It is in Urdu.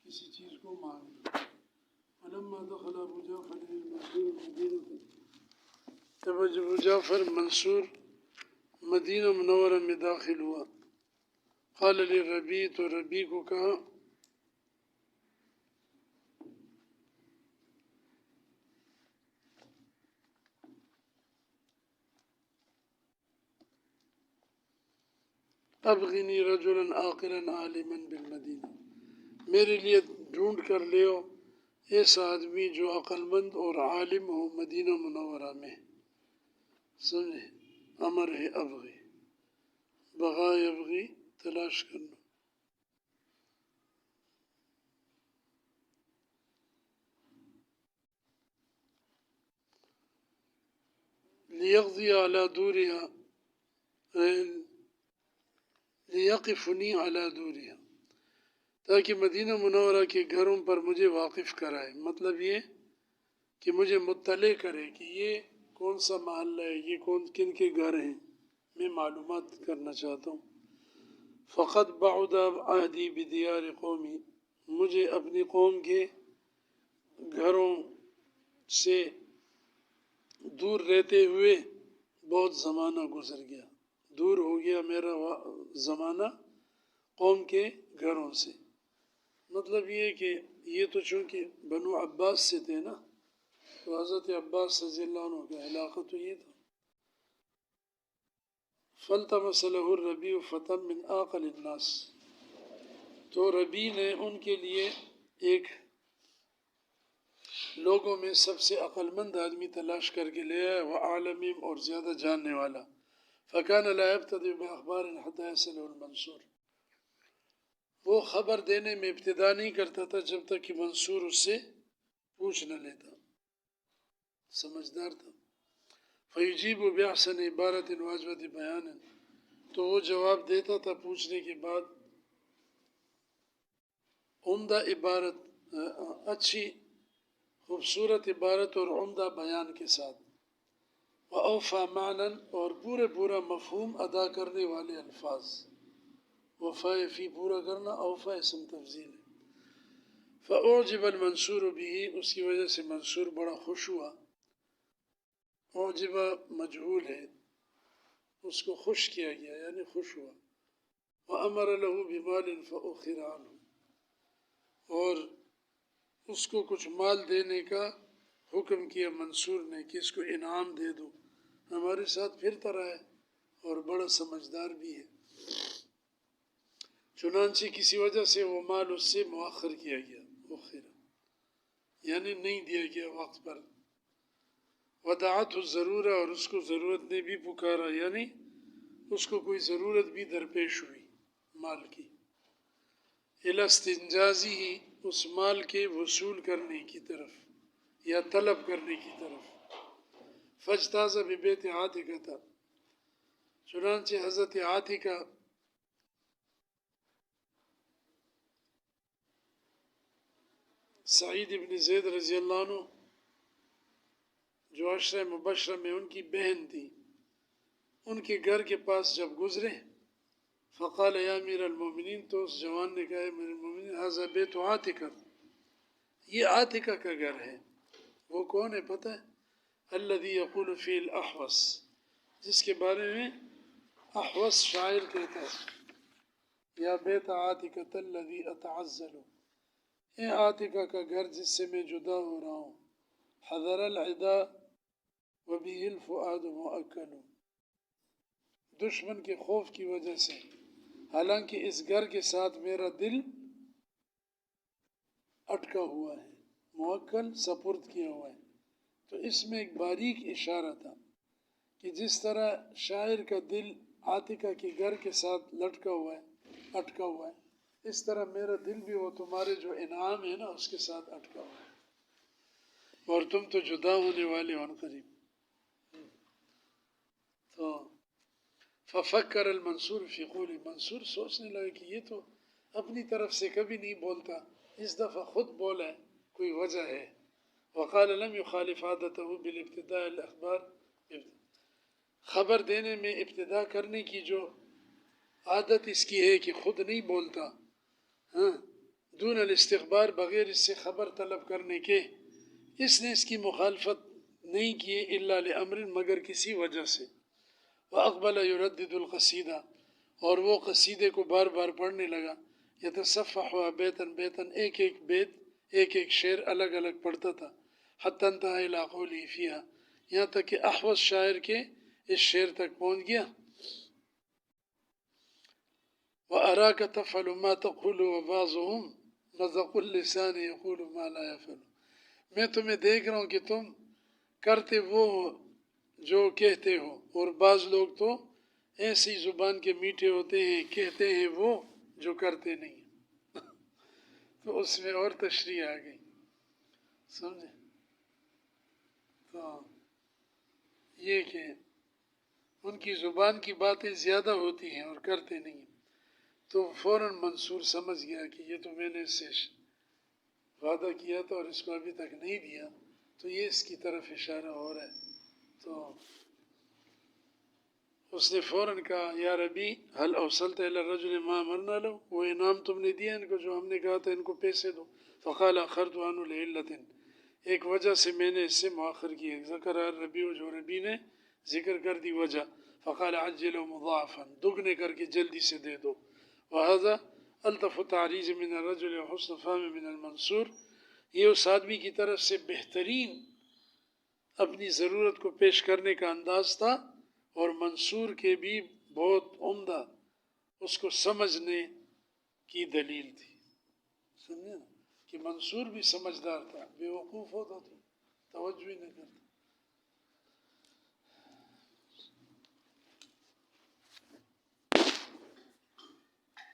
کسی چیز کو مانگنا. فلما دخل ابو جعفر المنصور مدینہ، جب ابو جعفر منصور مدینہ منورہ میں داخل ہوا، قال للربیع، تو ربیع کو کہا ابغنی رجلا عاقلا عالما بالمدینہ، میرے لیے ڈھونڈ کر لیو ایسا آدمی جو عقل مند اور عالم ہو مدینہ منورہ میں. سمجھے؟ امر ہے ابغی، بغا یبغی تلاش کرنا. لیقضی علی دورها، لیقفنی علی دورها، تاکہ مدینہ منورہ کے گھروں پر مجھے واقف کرائے. مطلب یہ کہ مجھے مطلع کرے کہ یہ کون سا محلہ ہے، یہ کن کے گھر ہیں، میں معلومات کرنا چاہتا ہوں. فقط بعد عہدی بدیار قومی، مجھے اپنی قوم کے گھروں سے دور رہتے ہوئے بہت زمانہ گزر گیا، دور ہو گیا میرا زمانہ قوم کے گھروں سے. مطلب یہ کہ یہ تو چونکہ بنو عباس سے تھے نا، تو حضرت عباس رضی اللہ عنہ کا علاقہ تو یہ تھا. فالتمس له الربیع فتى من عاقل الناس، تو ربیع نے ان کے لیے ایک لوگوں میں سب سے عقل مند آدمی تلاش کر کے لے آیا، وعالمیم اور زیادہ جاننے والا. فکان لا یبتدئ باخبار حتى يسأله المنصور، وہ خبر دینے میں ابتدا نہیں کرتا تھا جب تک کہ منصور اس سے پوچھ نہ لیتا. سمجھدار تھا. فیجیب بأحسن عبارت واجبۃ بیان، تو وہ جواب دیتا تھا پوچھنے کے بعد عمدہ عبارت، اچھی خوبصورت عبارت اور عمدہ بیان کے ساتھ. وأوفى معنی، اور پورا مفہوم ادا کرنے والے الفاظ. وفا فی پورا کرنا، اوفا اسم تفضیل ہے. فأعجب المنصور به، اس کی وجہ سے منصور بڑا خوش ہوا. اعجبہ مجہول ہے، اس کو خوش کیا گیا یعنی خوش ہوا. وأمر له بمال فأخر عنه، اور اس کو کچھ مال دینے کا حکم کیا منصور نے کہ اس کو انعام دے دو، ہمارے ساتھ پھرتا رہا ہے اور بڑا سمجھدار بھی ہے. چنانچہ کسی وجہ سے وہ مال اس سے مؤخر کیا گیا، مؤخر یعنی نہیں دیا گیا وقت پر. ودعته الضرورہ، اور اس کو ضرورت نے بھی پکارا، یعنی اس کو کوئی ضرورت بھی درپیش ہوئی مال کی. الی استنجازہ، اس مال کے وصول کرنے کی طرف یا طلب کرنے کی طرف. فاجتاز ببیت عاتکہ، چنانچہ حضرت عاتکہ سعید بن زید رضی اللہ عنہ جو عشرہ مبشرہ میں ان کی بہن تھی، ان کے گھر کے پاس جب گزرے، فقال یا امیر المومنین، تو اس جوان نے کہا امیر المومنین، ھذا بیت عاتکہ، یہ عاتکہ کا گھر ہے. وہ کون ہے پتہ ہے؟ الذی یقول فی الاحوص، جس کے بارے میں احوص شاعر کہتا ہے، یا بیت عاتکہ الذی اتعزل، اے عاتکہ کا گھر جس سے میں جدا ہو رہا ہوں. حذر العدا وبه الفؤاد مؤکل، دشمن کے خوف کی وجہ سے، حالانکہ اس گھر کے ساتھ میرا دل اٹکا ہوا ہے، موکل سپرد کیا ہوا ہے. تو اس میں ایک باریک اشارہ تھا کہ جس طرح شاعر کا دل عاتکہ کے گھر کے ساتھ لٹکا ہوا ہے، اٹکا ہوا ہے، اس طرح میرا دل بھی وہ تمہارے جو انعام ہے نا اس کے ساتھ اٹکا ہوا ہے، اور تم تو جدا ہونے والے ہو قریب. تو ففکر المنصور فی قولی، منصور سوچنے لگا کہ یہ تو اپنی طرف سے کبھی نہیں بولتا، اس دفعہ خود بولا ہے، کوئی وجہ ہے. وقال لم يخالف عادته بالابتداء الاخبار، خبر دینے میں ابتدا کرنے کی جو عادت اس کی ہے کہ خود نہیں بولتا، ہاں دون الاستخبار، بغیر اس سے خبر طلب کرنے کے، اس نے اس کی مخالفت نہیں کی الا لامر، مگر کسی وجہ سے. واقبل یردد القصیدہ، اور وہ قصیدے کو بار بار پڑھنے لگا. یتصفح بیتا بیتا، ایک ایک بیت، ایک ایک شعر الگ الگ پڑھتا تھا. حتی انتہا الی قولی فیہا، یہاں تک کہ احوص شاعر کے اس شعر تک پہنچ گیا. وَأَرَاكَ تَفْعَلُ مَا تَقُولُ وَبَعْضُهُمْ مَذَقُ اللِّسَانِ يَقُولُ مَا لَا يَفْعَلُ. میں تمہیں دیکھ رہا ہوں کہ تم کرتے وہ ہو جو کہتے ہو، اور بعض لوگ تو ایسی زبان کے میٹھے ہوتے ہیں، کہتے ہیں وہ جو کرتے نہیں. تو اس میں اور تشریح آ گئی، سمجھے؟ تو یہ کہ ان کی زبان کی باتیں زیادہ ہوتی ہیں اور کرتے نہیں. تو فوراً منصور سمجھ گیا کہ یہ تو میں نے اس سے وعدہ کیا تھا اور اس کو ابھی تک نہیں دیا، تو یہ اس کی طرف اشارہ ہو رہا ہے. تو اس نے فوراً کہا یا ربی هل اوصلت الى الرجل ما امرنا له، وہ انعام تم نے دیا ان کو جو ہم نے کہا تھا ان کو پیسے دو. فقال اخرت عنه لعلة، ایک وجہ سے میں نے اس سے مؤخر کیا. ذکر الربیع، جو ربی نے ذکر کر دی وجہ. فقال عجلوا مضاعفا، دگنے کر کے جلدی سے دے دو. وهذا الطف تعریض من الرجل وحسن فهم من المنصور، یہ اس آدمی کی طرف سے بہترین اپنی ضرورت کو پیش کرنے کا انداز تھا، اور منصور کے بھی بہت عمدہ اس کو سمجھنے کی دلیل تھی. سمجھے نا کہ منصور بھی سمجھدار تھا، بے وقوف ہوتا تو توجہ ہی نہیں کرتا.